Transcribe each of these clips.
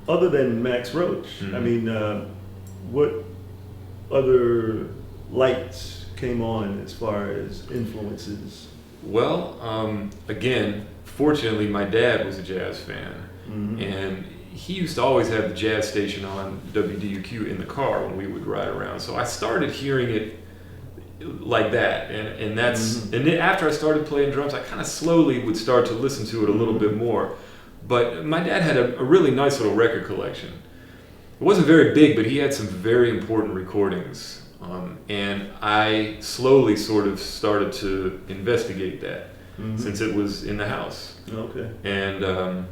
other than Max Roach, Mm-hmm. I mean, what other lights came on as far as influences? Well, again, fortunately, my dad was a jazz fan, Mm-hmm. and he used to always have the jazz station on WDUQ in the car when we would ride around. So I started hearing it like that, and that's Mhm. and then after I started playing drums, I kind of slowly would start to listen to it a little bit more. But my dad had a really nice little record collection. It wasn't very big, but he had some very important recordings, and I slowly sort of started to investigate that Mhm. since it was in the house. Okay. And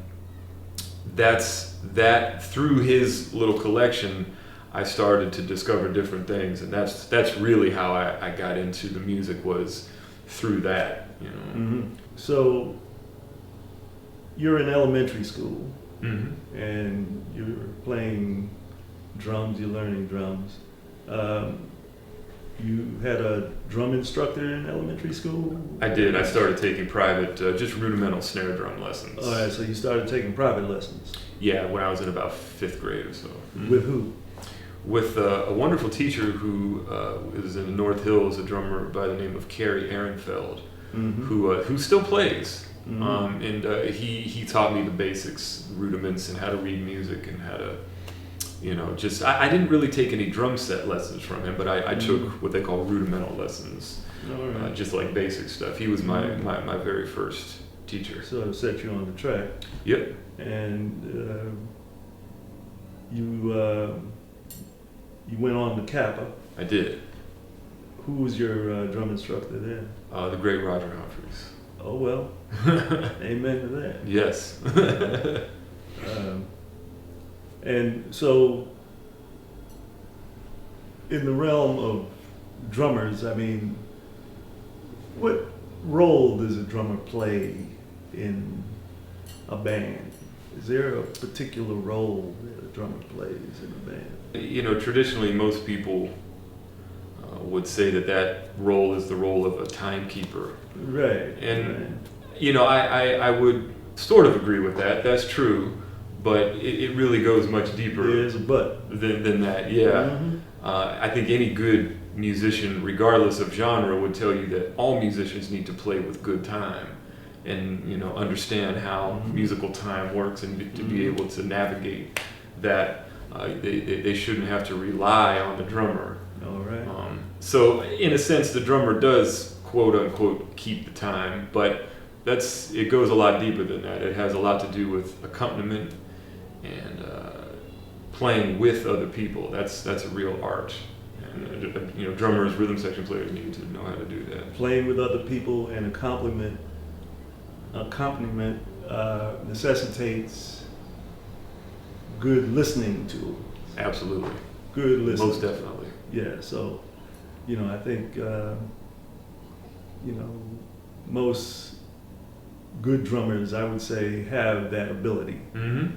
that's that through his little collection, I started to discover different things, and that's really how I got into the music, was through that, you know. Mm-hmm. So you're in elementary school Mm-hmm. and you're playing drums, you're learning drums. You had a drum instructor in elementary school? I did. I started taking private, just rudimental snare drum lessons. All right, so you started taking private lessons. Yeah, when I was in about 5th grade or so. With who? With a wonderful teacher who is in the North Hills, a drummer by the name of Carrie Ehrenfeld, Mm-hmm. who still plays. Mhm. And he taught me the basics, rudiments, and how to read music, and how to, you know, just I didn't really take any drum set lessons from him, but I took what they call rudimental lessons, All right. just like basic stuff. He was my very first teacher. So it set you on the track. Yep. And you went on to Kappa. I did. Who was your drum instructor there? The great Roger Humphreys. Oh, well, amen to that. Yes. And so, in the realm of drummers, I mean, what role does a drummer play in a band? Is there a particular role that a drummer plays in a band? You know, traditionally, most people would say that role is the role of a timekeeper. Right. And, right. you know, I would sort of agree with that. That's true. But it really goes much deeper There's a but. than that. Yeah. Mhm. I think any good musician, regardless of genre, would tell you that all musicians need to play with good time, and, you know, understand how musical time works, and to be able to navigate that. They shouldn't have to rely on the drummer. All right. So in a sense, the drummer does, quote unquote, keep the time, but it goes a lot deeper than that. It has a lot to do with accompaniment and playing with other people. That's a real art. And you know, drummers, rhythm section players need to know how to do that. Playing with other people and accompaniment necessitates good listening tools. Absolutely. Good listening. Most definitely. Yeah. So, you know, I think you know, most good drummers, I would say, have that ability. Mm-hmm.